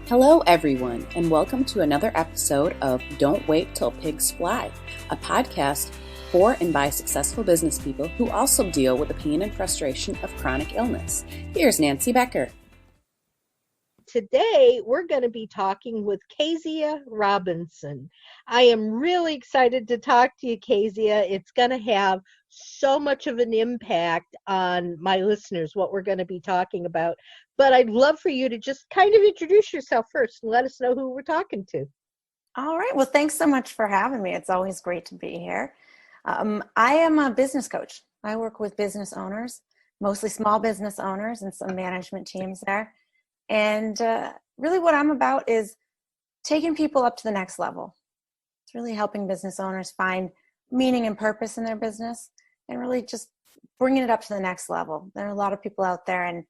Hello, everyone, and welcome to another episode of Don't Wait Till Pigs Fly, a podcast for and by successful business people who also deal with the pain and frustration of chronic illness. Here's Nancy Becker. Today, we're going to be talking with Keziah Robinson. I am really excited to talk to you, Keziah. It's going to have so much of an impact on my listeners, what we're going to be talking about. But I'd love for you to just kind of introduce yourself first and let us know who we're talking to. All right. Well, thanks so much for having me. It's always great to be here. I am a business coach. I work with business owners, mostly small business owners and some management teams there. And really what I'm about is taking people up to the next level. It's really helping business owners find meaning and purpose in their business and really just bringing it up to the next level. There are a lot of people out there and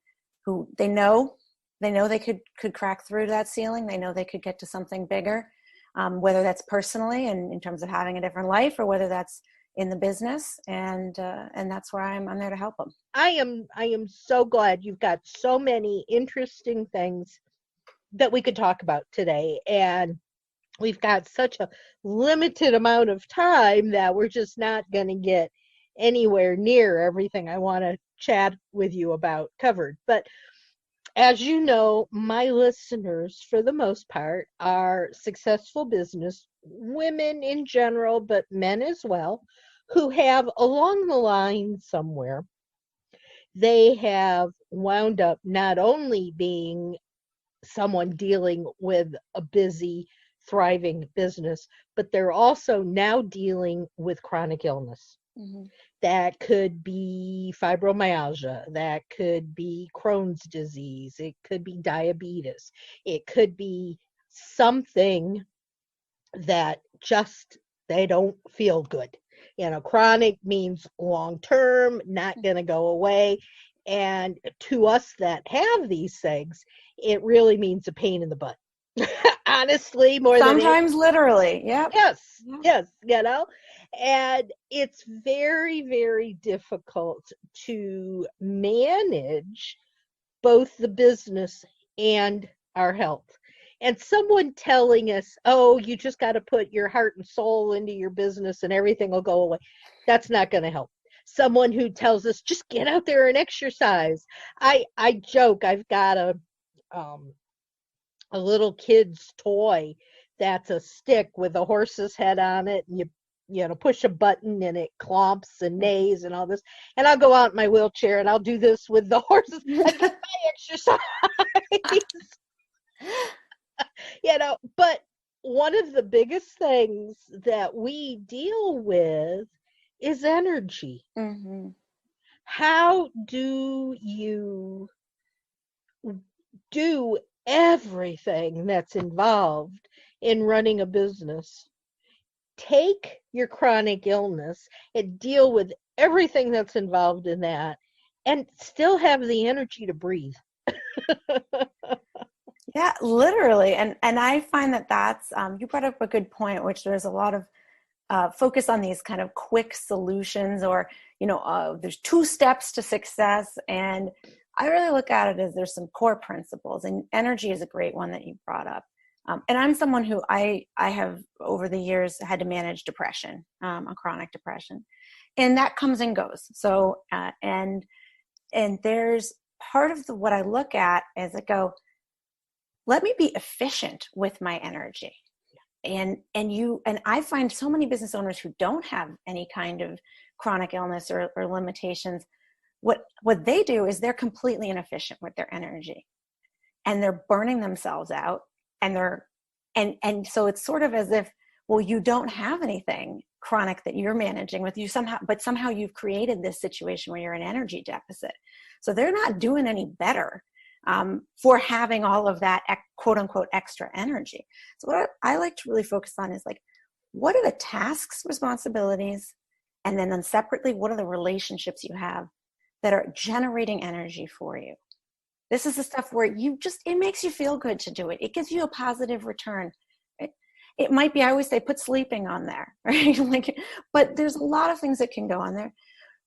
who they know they could crack through that ceiling. They know they could get to something bigger, whether that's personally and in terms of having a different life or whether that's in the business, and that's where I'm there to help them. I am so glad you've got so many interesting things that we could talk about today, and we've got such a limited amount of time that we're just not going to get anywhere near everything I want to chat with you about covered. But as you know, my listeners, for the most part, are successful business women in general, but men as well, who have along the line somewhere, they have wound up not only being someone dealing with a busy, thriving business, but they're also now dealing with chronic illness. Mm-hmm. That could be fibromyalgia, that could be Crohn's disease, it could be diabetes, it could be something that just they don't feel good. You know, chronic means long term, not going to go away. And to us that have these things, it really means a pain in the butt. Honestly, more sometimes literally. Yeah. Yes, you know. And it's very, very difficult to manage both the business and our health. And someone telling us, oh, you just got to put your heart and soul into your business and everything will go away. That's not going to help. Someone who tells us, just get out there and exercise. I joke, I've got a little kid's toy that's a stick with a horse's head on it. And you know, push a button and it clomps and neighs and all this. And I'll go out in my wheelchair and I'll do this with the horses. I get my exercise. You know, but one of the biggest things that we deal with is energy. Mm-hmm. How do you do everything that's involved in running a business, take your chronic illness and deal with everything that's involved in that, and still have the energy to breathe? Yeah, literally. And I find that's, you brought up a good point, which there's a lot of focus on these kind of quick solutions or, you know, there's 2 steps to success. And I really look at it as there's some core principles, and energy is a great one that you brought up. And I'm someone who I have over the years had to manage depression, a chronic depression, and that comes and goes. So, and there's part of what I look at as I go, let me be efficient with my energy. And I find so many business owners who don't have any kind of chronic illness or limitations, what they do is they're completely inefficient with their energy and they're burning themselves out, and so it's sort of as if, well, you don't have anything chronic that you're managing with you somehow you've created this situation where you're in energy deficit. So they're not doing any better for having all of that quote unquote extra energy. So what I like to really focus on is like, what are the tasks, responsibilities, and then separately, what are the relationships you have that are generating energy for you? This is the stuff where it makes you feel good to do it. It gives you a positive return. It might be, I always say, put sleeping on there, right? But there's a lot of things that can go on there.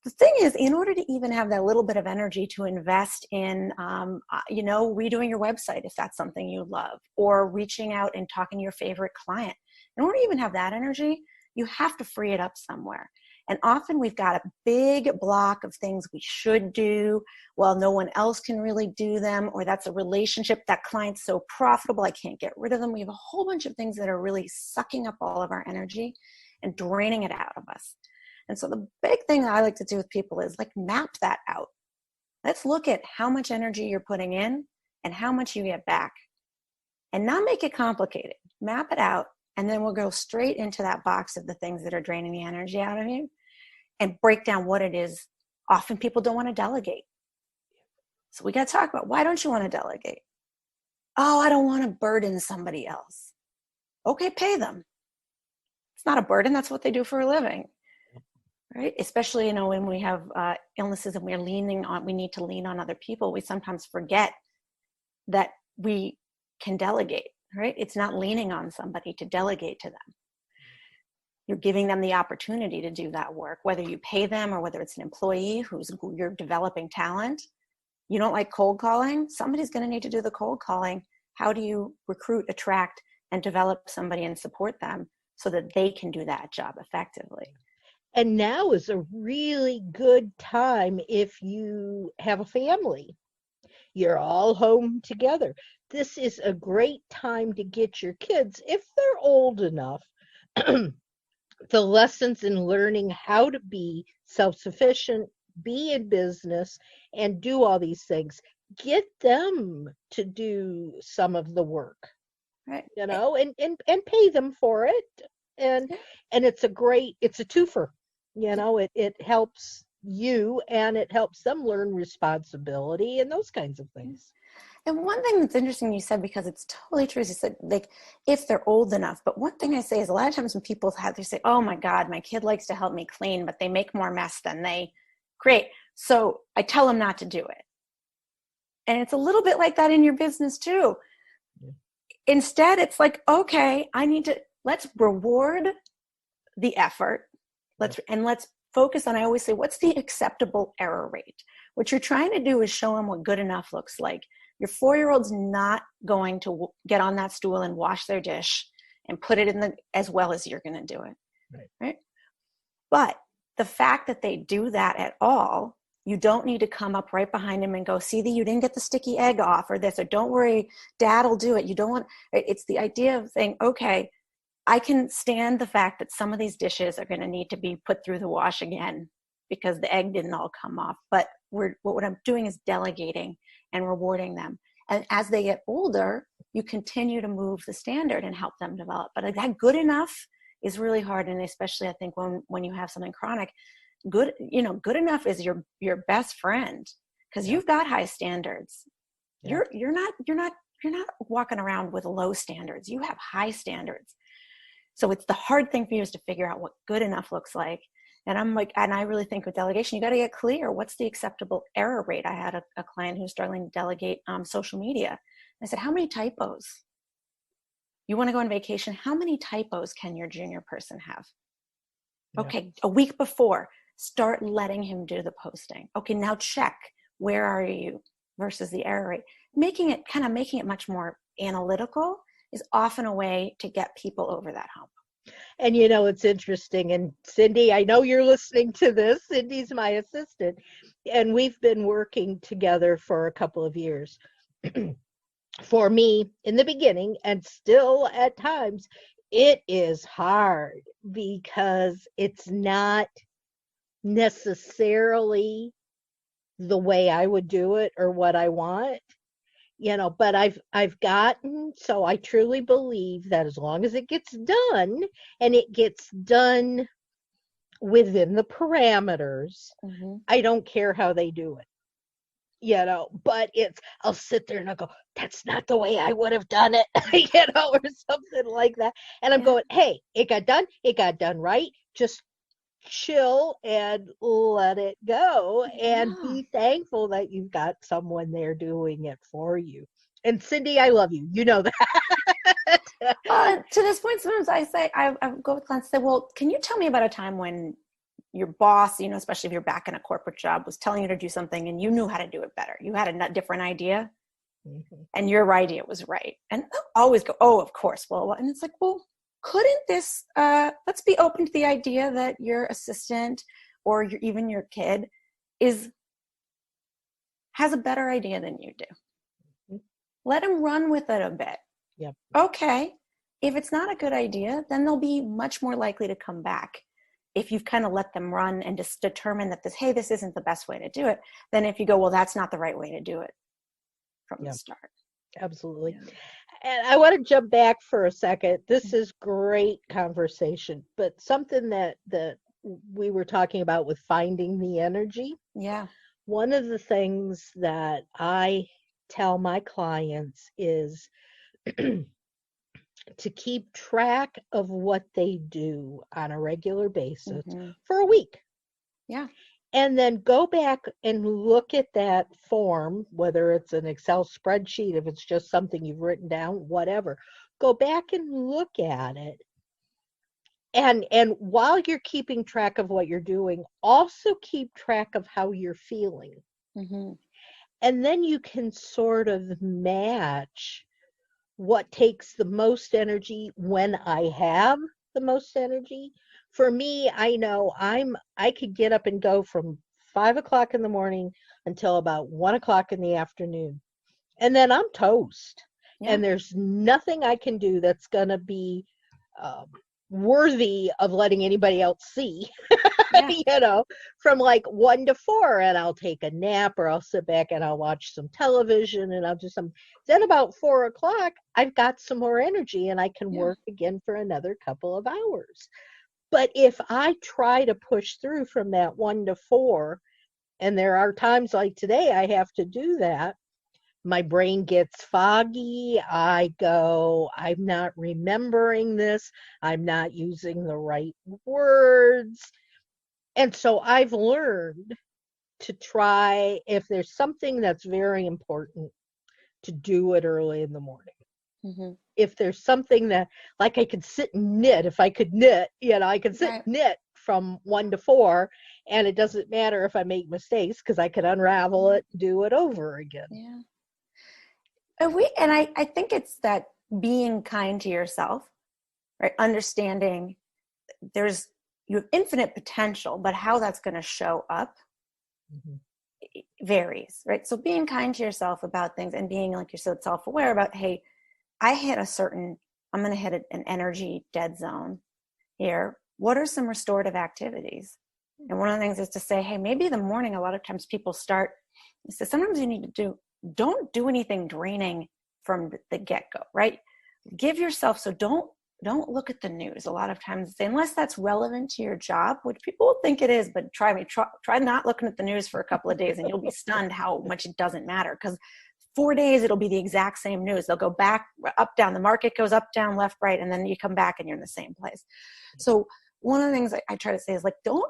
the thing is, in order to even have that little bit of energy to invest in, redoing your website, if that's something you love, or reaching out and talking to your favorite client, in order to even have that energy, you have to free it up somewhere. And often we've got a big block of things we should do while no one else can really do them, or that's a relationship, that client's so profitable, I can't get rid of them. We have a whole bunch of things that are really sucking up all of our energy and draining it out of us. And so the big thing that I like to do with people is like map that out. Let's look at how much energy you're putting in and how much you get back, and not make it complicated. Map it out, and then we'll go straight into that box of the things that are draining the energy out of you and break down what it is. Often people don't want to delegate. So we got to talk about, why don't you want to delegate? Oh, I don't want to burden somebody else. Okay, pay them. It's not a burden. That's what they do for a living. Right? Especially, when we have illnesses and we need to lean on other people, we sometimes forget that we can delegate, right? It's not leaning on somebody to delegate to them. You're giving them the opportunity to do that work, whether you pay them or whether it's an employee you're developing talent. You don't like cold calling? Somebody's going to need to do the cold calling. How do you recruit, attract, and develop somebody and support them so that they can do that job effectively? And now is a really good time if you have a family. You're all home together. This is a great time to get your kids, if they're old enough, the lessons in learning how to be self-sufficient, be in business, and do all these things. Get them to do some of the work, right? And pay them for it. And it's a twofer. It helps you, and it helps them learn responsibility and those kinds of things. And one thing that's interesting you said, because it's totally true, is you said, like, if they're old enough. But one thing I say is, a lot of times when people they say, oh my God, my kid likes to help me clean, but they make more mess than they create. So I tell them not to do it. And it's a little bit like that in your business too. Yeah. Instead, it's like, okay, let's reward the effort. Let's focus on, I always say, what's the acceptable error rate? What you're trying to do is show them what good enough looks like. Your 4-year-old's not going to get on that stool and wash their dish and put it in as well as you're going to do it. Right? But the fact that they do that at all, you don't need to come up right behind him and go, see, you didn't get the sticky egg off, or this, or don't worry, Dad'll do it. You don't want, it's the idea of saying, okay, I can stand the fact that some of these dishes are going to need to be put through the wash again because the egg didn't all come off. But what I'm doing is delegating and rewarding them. And as they get older, you continue to move the standard and help them develop. But that good enough is really hard. And especially, I think, when you have something chronic, good enough is your best friend, because you've got high standards. Yeah. You're not walking around with low standards. You have high standards. So it's the hard thing for you is to figure out what good enough looks like. And I really think with delegation, you got to get clear. What's the acceptable error rate? I had a client who's struggling to delegate social media. I said, how many typos? You want to go on vacation? How many typos can your junior person have? Yeah. Okay, a week before, start letting him do the posting. Okay, now check. Where are you versus the error rate? Making it much more analytical is often a way to get people over that hump. And it's interesting, and Cindy, I know you're listening to this. Cindy's my assistant, and we've been working together for a couple of years. For me, in the beginning, and still at times, it is hard because it's not necessarily the way I would do it or what I want. But I've gotten, so I truly believe that as long as it gets done, and it gets done within the parameters, mm-hmm. I don't care how they do it. But I'll sit there and I'll go, that's not the way I would have done it, or something like that. And I'm going, hey, it got done right. Just chill and let it go, and be thankful that you've got someone there doing it for you. And Cindy, I love you. You know that. To this point, sometimes I go with clients and say, well, can you tell me about a time when your boss, especially if you're back in a corporate job, was telling you to do something and you knew how to do it better. You had a different idea and your idea was right. And they'll always go, oh, of course. Well, and it's like, well, couldn't this, let's be open to the idea that your assistant or even your kid has a better idea than you do. Let them run with it a bit. Yep. Okay. If it's not a good idea, then they'll be much more likely to come back. If you've kind of let them run and just determine that this isn't the best way to do it, then if you go, well, that's not the right way to do it from the start. Absolutely. Yeah. And I want to jump back for a second. This is great conversation, but something that we were talking about with finding the energy. Yeah. One of the things that I tell my clients is to keep track of what they do on a regular basis for a week. Yeah. And then go back and look at that form, whether it's an Excel spreadsheet, if it's just something you've written down, whatever. Go back and look at it. And while you're keeping track of what you're doing, also keep track of how you're feeling. Mm-hmm. And then you can sort of match what takes the most energy when I have the most energy. For me, I know I could get up and go from 5 o'clock in the morning until about 1 o'clock in the afternoon. And then I'm toast. Yeah. And there's nothing I can do that's going to be worthy of letting anybody else see, from like 1 to 4, and I'll take a nap or I'll sit back and I'll watch some television and I'll do some. Then about 4 o'clock, I've got some more energy and I can work again for another couple of hours. But if I try to push through from that 1 to 4, and there are times like today I have to do that, my brain gets foggy. I go, I'm not remembering this. I'm not using the right words. And so I've learned to try, if there's something that's very important, to do it early in the morning. Mm-hmm. If there's something that, like I could sit and knit, if I could knit, I could sit and knit from 1 to 4, and it doesn't matter if I make mistakes because I could unravel it, do it over again. Yeah. I think it's that being kind to yourself, right? Understanding you have infinite potential, but how that's going to show up varies, right? So being kind to yourself about things and being, like you said, self-aware about, hey, I'm going to hit an energy dead zone here. What are some restorative activities? And one of the things is to say, hey, maybe in the morning, a lot of times people start, so sometimes you need to don't do anything draining from the get-go, right? Give yourself, so don't look at the news. A lot of times, unless that's relevant to your job, which people will think it is, but try not looking at the news for a couple of days and you'll be stunned how much it doesn't matter, because 4 days it'll be the exact same news. They'll go back, up, down. The market goes up, down, left, right, and then you come back and you're in the same place. So one of the things I try to say is, like, don't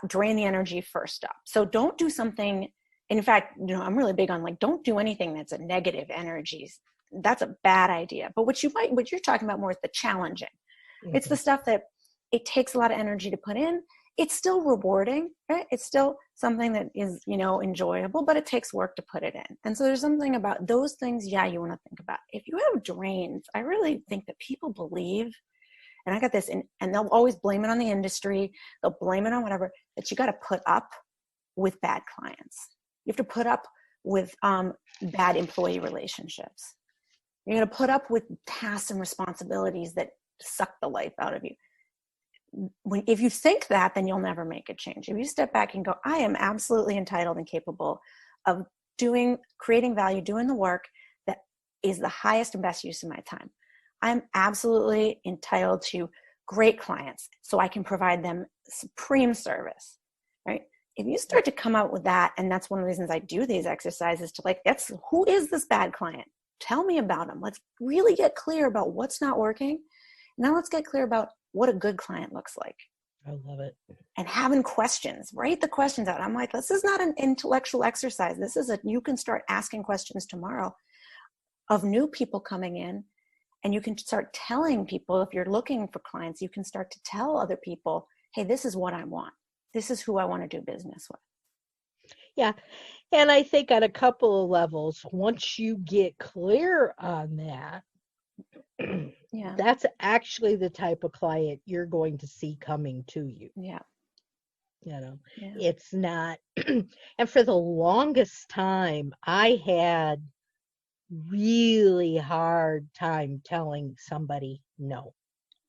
drain the energy first up. So don't do something. In fact, I'm really big on, like, don't do anything that's a negative energy. That's a bad idea. But what you're talking about more is the challenging. Mm-hmm. It's the stuff that it takes a lot of energy to put in. It's still rewarding, right? It's still something that is, enjoyable, but it takes work to put it in. And so there's something about those things, you want to think about. If you have drains, I really think that people believe, and I got this, and they'll always blame it on the industry. They'll blame it on whatever, that you got to put up with bad clients. You have to put up with bad employee relationships. You're going to put up with tasks and responsibilities that suck the life out of you. If you think that, then you'll never make a change. If you step back and go, I am absolutely entitled and capable of creating value, doing the work that is the highest and best use of my time. I'm absolutely entitled to great clients so I can provide them supreme service, right? If you start to come out with that, and that's one of the reasons I do these exercises, to who is this bad client? Tell me about them. Let's really get clear about what's not working. Now let's get clear about what a good client looks like. I love it. And having questions, write the questions out. I'm like, this is not an intellectual exercise. You can start asking questions tomorrow of new people coming in, and you can start telling people, if you're looking for clients, you can start to tell other people, hey, this is what I want. This is who I want to do business with. Yeah. And I think on a couple of levels, once you get clear on that, Yeah. that's actually the type of client you're going to see coming to you. Yeah. It's not, and for the longest time, I had really hard time telling somebody no,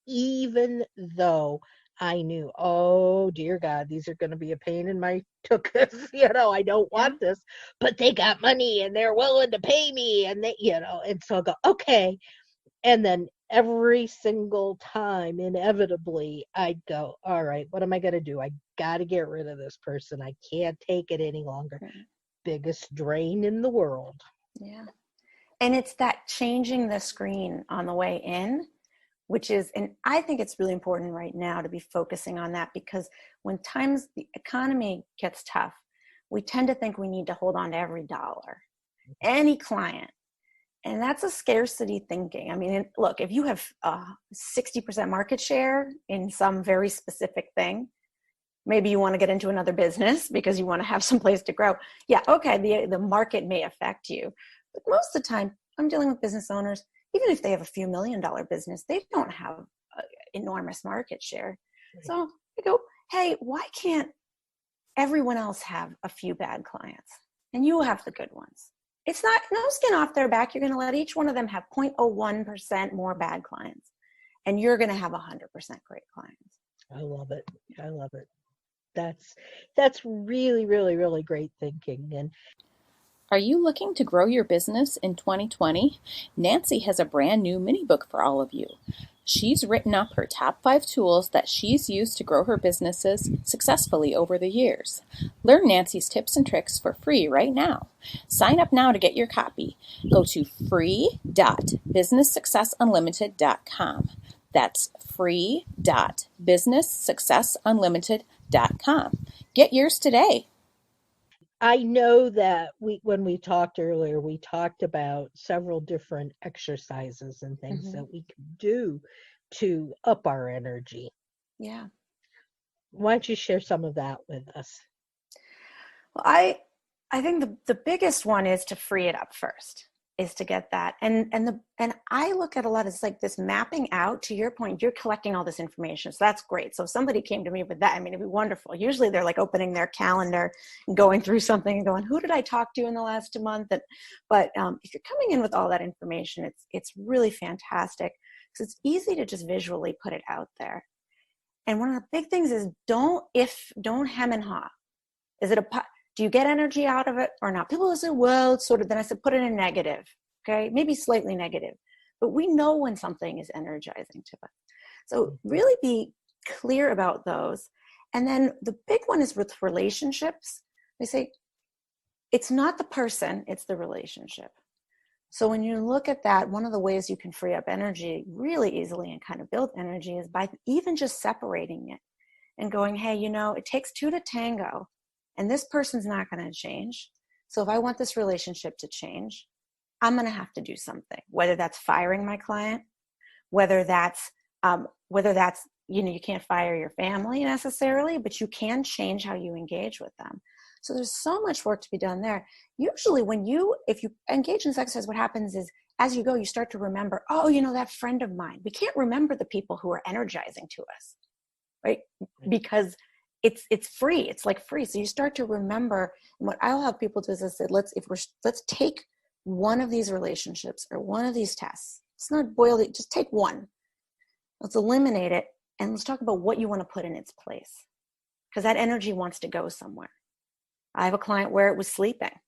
even though I knew, oh dear God, these are going to be a pain in my tuchus. I don't want this, but they got money and they're willing to pay me, and and so I go, okay. And then every single time, inevitably, I'd go, all right, what am I going to do? I got to get rid of this person. I can't take it any longer. Biggest drain in the world. Yeah. And it's that changing the screen on the way in, which is, and I think it's really important right now to be focusing on that, because when the economy gets tough, we tend to think we need to hold on to every dollar, any client. And that's a scarcity thinking. I mean, look, if you have 60% market share in some very specific thing, maybe you want to get into another business because you want to have some place to grow. Yeah, okay, the market may affect you. But most of the time, I'm dealing with business owners, even if they have a few $1 million business, they don't have enormous market share. Right. So I go, hey, why can't everyone else have a few bad clients and you have the good ones? It's not, no skin off their back. You're going to let each one of them have 0.01% more bad clients, and you're going to have 100% great clients. I love it. I love it. That's really, really, really great thinking. And are you looking to grow your business in 2020? Nancy has a brand new mini book for all of you. She's written up her top 5 tools that she's used to grow her businesses successfully over the years. Learn Nancy's tips and tricks for free right now. Sign up now to get your copy. Go to free.businesssuccessunlimited.com. That's free.businesssuccessunlimited.com. Get yours today. I know that when we talked earlier, we talked about several different exercises and things that we can do to up our energy. Yeah. Why don't you share some of that with us? Well, I think the biggest one is to free it up first, is to get that. And I look at a lot, it's like this mapping out. To your point, you're collecting all this information. So that's great. So if somebody came to me with that, I mean, it'd be wonderful. Usually they're like opening their calendar and going through something and going, who did I talk to in the last month? But if you're coming in with all that information, it's really fantastic, because it's easy to just visually put it out there. And one of the big things is don't hem and haw. Do you get energy out of it or not? People will say, well, it's sort of, then I said, put it in negative, okay? Maybe slightly negative, but we know when something is energizing to us. So really be clear about those. And then the big one is with relationships. They say, it's not the person, it's the relationship. So when you look at that, one of the ways you can free up energy really easily and kind of build energy is by even just separating it and going, hey, it takes 2 to tango. And this person's not going to change. So if I want this relationship to change, I'm going to have to do something, whether that's firing my client, whether that's, you can't fire your family necessarily, but you can change how you engage with them. So there's so much work to be done there. Usually if you engage in exercise, what happens is as you go, you start to remember, oh, that friend of mine. We can't remember the people who are energizing to us, right? Because it's free. It's like free. So you start to remember. And what I'll have people do is I said, let's take one of these relationships or one of these tests. Let's not boil it. Just take one. Let's eliminate it. And let's talk about what you want to put in its place. Because that energy wants to go somewhere. I have a client where it was sleeping.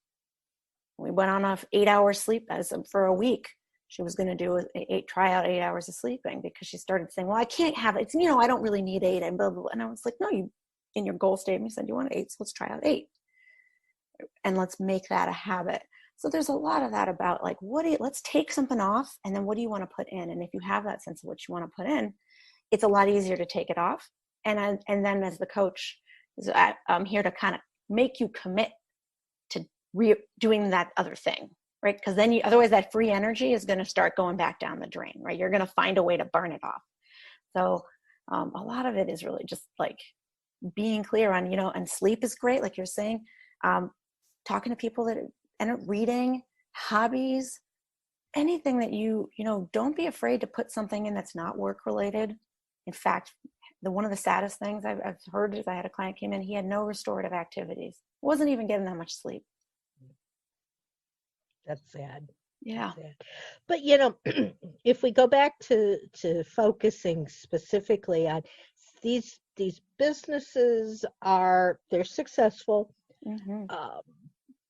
We went on an 8-hour sleep for a week. She was going to try out 8 hours of sleeping because she started saying, well, I can't have it. I don't really need 8 and blah, blah, blah. And I was like, no, in your goal statement, you said you want 8, so let's try out 8. And let's make that a habit. So there's a lot of that about like, let's take something off, and then what do you want to put in? And if you have that sense of what you want to put in, it's a lot easier to take it off. And then as the coach, I'm here to kind of make you commit to doing that other thing, right? Because then otherwise that free energy is going to start going back down the drain, right? You're going to find a way to burn it off. So A lot of it is really just like being clear on, and sleep is great, like you're saying, talking to people and reading, hobbies, anything that don't be afraid to put something in that's not work related. In fact, one of the saddest things I've heard is I had a client came in, he had no restorative activities, wasn't even getting that much sleep. That's sad. Yeah. That's sad. But if we go back to focusing specifically on these businesses, they're successful, Mm-hmm.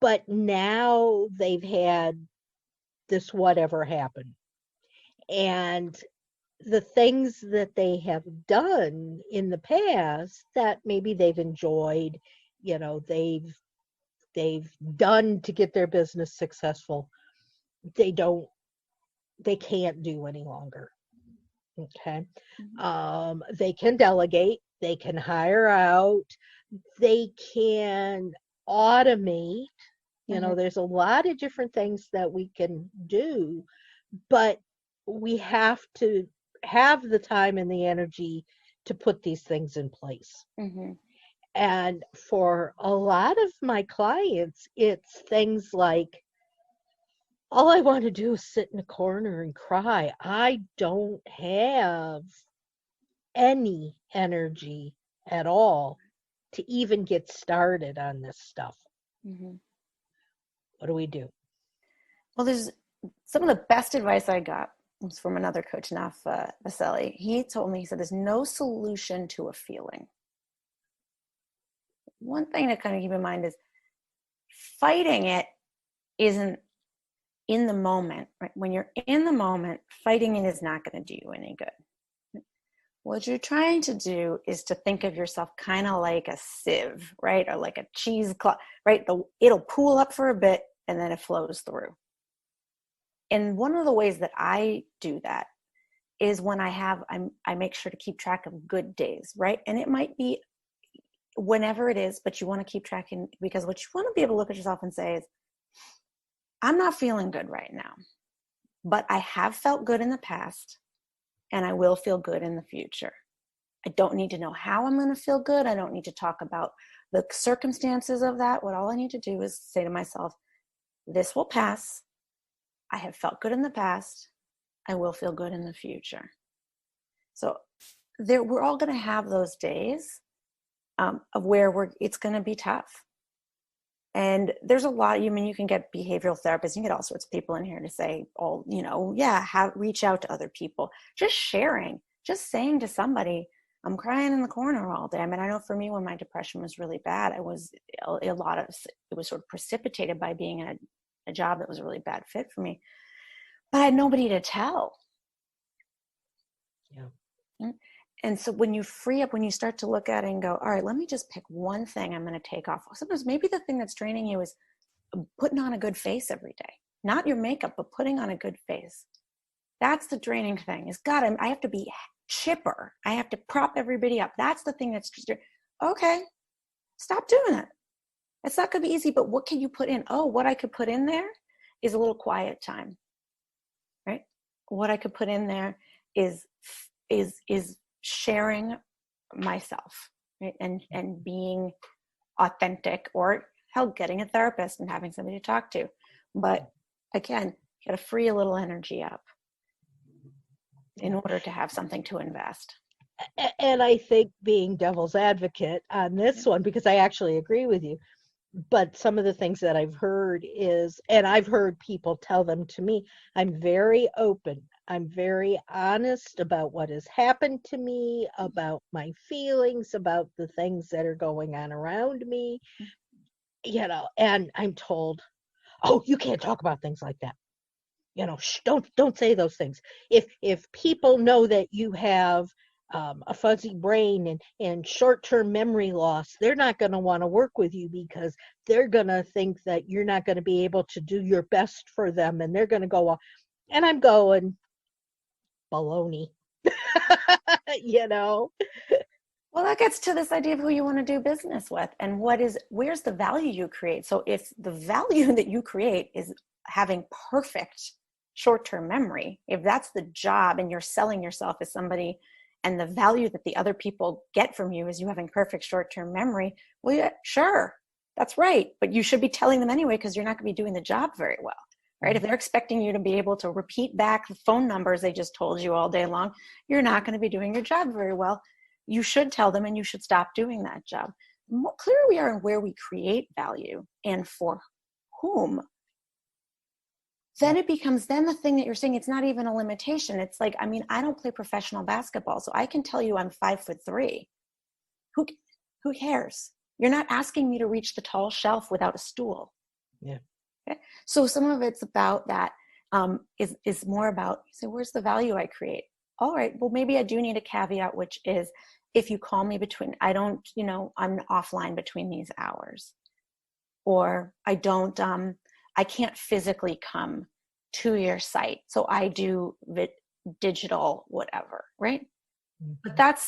but now they've had this whatever happened, and the things that they have done in the past that maybe they've enjoyed, they've done to get their business successful, they can't do any longer. Okay. They can delegate, they can hire out, they can automate. There's a lot of different things that we can do, but we have to have the time and the energy to put these things in place. Mm-hmm. And for a lot of my clients, it's things like, all I want to do is sit in a corner and cry. I don't have any energy at all to even get started on this stuff. Mm-hmm. What do we do? Well, there's some of the best advice I got was from another coach, Naf Vaseli. He told me, he said, there's no solution to a feeling. One thing to kind of keep in mind is fighting it isn't in the moment, right? When you're in the moment, fighting it is not going to do you any good. What you're trying to do is to think of yourself kind of like a sieve, right? Or like a cheesecloth, right? It'll pool up for a bit and then it flows through. And one of the ways that I do that is when I make sure to keep track of good days, right? And it might be whenever it is, but you want to keep tracking, because what you want to be able to look at yourself and say is, I'm not feeling good right now, but I have felt good in the past and I will feel good in the future. I don't need to know how I'm going to feel good. I don't need to talk about the circumstances of that. All I need to do is say to myself, this will pass. I have felt good in the past. I will feel good in the future. So we're all going to have those days of where it's going to be tough. And there's a lot, you can get behavioral therapists, you can get all sorts of people in here to say, reach out to other people. Just sharing, just saying to somebody, I'm crying in the corner all day. I mean, I know for me, when my depression was really bad, it was sort of precipitated by being in a job that was a really bad fit for me. But I had nobody to tell. Yeah. And so when you free up, when you start to look at it and go, all right, let me just pick one thing I'm going to take off. Sometimes maybe the thing that's draining you is putting on a good face every day. Not your makeup, but putting on a good face. That's the draining thing. Is God, I have to be chipper. I have to prop everybody up. That's the thing that's just, okay, stop doing it. It's not going to be easy, but what can you put in? Oh, what I could put in there is a little quiet time, right? What I could put in there is sharing myself, right? And being authentic, or getting a therapist and having somebody to talk to. But again, you got to free a little energy up in order to have something to invest. And I think, being devil's advocate on this one, because I actually agree with you, but some of the things that I've heard is, and I've heard people tell them to me, I'm very open. I'm very honest about what has happened to me, about my feelings, about the things that are going on around me, and I'm told, oh, you can't talk about things like that. Don't say those things. If people know that you have a fuzzy brain and short-term memory loss, they're not going to want to work with you, because they're going to think that you're not going to be able to do your best for them, and they're going to go, and I'm going, baloney. Well, that gets to this idea of who you want to do business with, and where's the value you create. So if the value that you create is having perfect short-term memory, if that's the job and you're selling yourself as somebody, and the value that the other people get from you is you having perfect short-term memory, well, yeah, sure, that's right. But you should be telling them anyway, because you're not going to be doing the job very well, right? If they're expecting you to be able to repeat back the phone numbers they just told you all day long, you're not going to be doing your job very well. You should tell them, and you should stop doing that job. The more clear we are in where we create value and for whom, then it becomes then the thing that you're saying, it's not even a limitation. It's like, I mean, I don't play professional basketball, so I can tell you I'm 5'3". Who cares? You're not asking me to reach the tall shelf without a stool. Yeah. Okay? So some of it's about that, is more about, you say, where's the value I create? All right, well, maybe I do need a caveat, which is if you call me between, I'm offline between these hours, or I can't physically come to your site, so I do digital whatever, right? Mm-hmm. But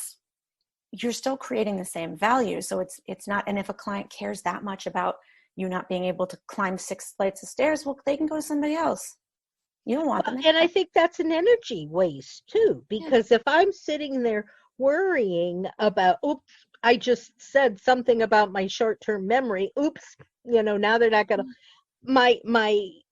you're still creating the same value. So it's not, and if a client cares that much about you not being able to climb 6 flights of stairs, well, they can go to somebody else. You don't want them. And I think that's an energy waste too, because if I'm sitting there worrying about, oops, I just said something about my short-term memory. Oops, now they're not going to, my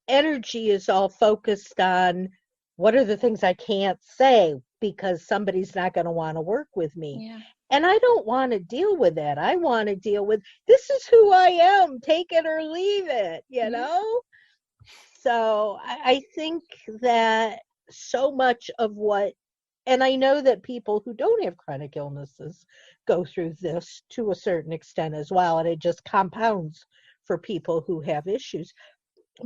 energy is all focused on what are the things I can't say because somebody's not going to want to work with me. Yeah. And I don't want to deal with that. I want to deal with, this is who I am, take it or leave it, So I think that so much of what, and I know that people who don't have chronic illnesses go through this to a certain extent as well, and it just compounds for people who have issues.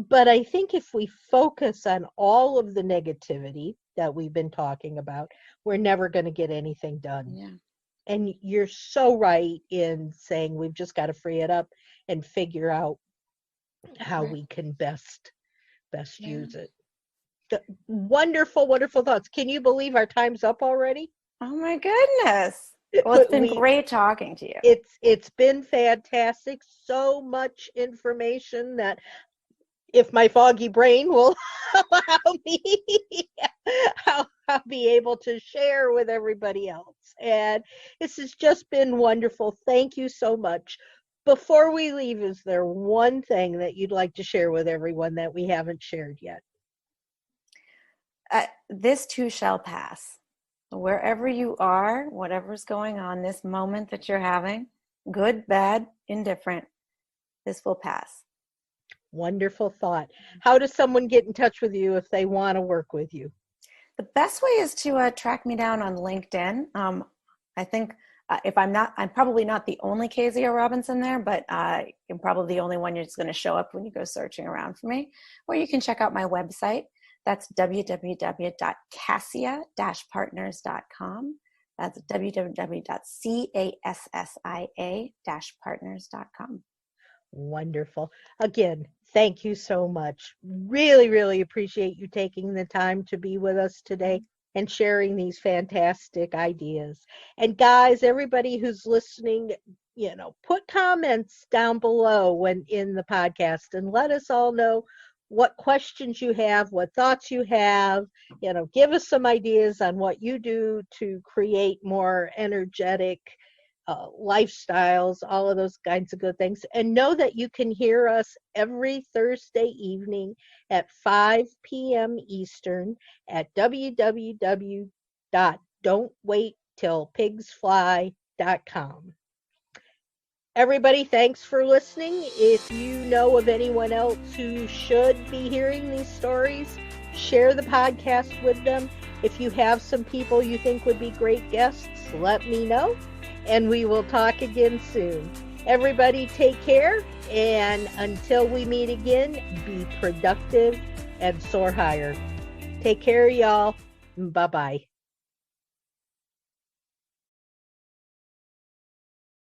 But I think if we focus on all of the negativity that we've been talking about, we're never going to get anything done. Yeah. And you're so right in saying we've just got to free it up and figure out how we can best use it. Wonderful, wonderful thoughts. Can you believe our time's up already? Oh my goodness. Well, it's been great talking to you. It's been fantastic. So much information that if my foggy brain will allow me, I'll be able to share with everybody else. And this has just been wonderful. Thank you so much. Before we leave, is there one thing that you'd like to share with everyone that we haven't shared yet? This too shall pass. Wherever you are, whatever's going on, this moment that you're having, good, bad, indifferent, this will pass. Wonderful thought. How does someone get in touch with you if they want to work with you? The best way is to track me down on LinkedIn. I think I'm probably not the only Keziah Robinson there, but I'm probably the only one you're just going to show up when you go searching around for me. Or you can check out my website. That's www.cassia-partners.com. That's www.cassia-partners.com. Wonderful. Again, thank you so much. Really, really appreciate you taking the time to be with us today and sharing these fantastic ideas. And guys, everybody who's listening, put comments down below when in the podcast and let us all know what questions you have, what thoughts you have, give us some ideas on what you do to create more energetic lifestyles, all of those kinds of good things. And know that you can hear us every Thursday evening at 5 p.m. Eastern at www.don'twaittillpigsfly.com. Everybody, thanks for listening. If you know of anyone else who should be hearing these stories, share the podcast with them. If you have some people you think would be great guests, let me know. And we will talk again soon. Everybody take care, and until we meet again, be productive and soar higher. Take care, y'all. Bye-bye.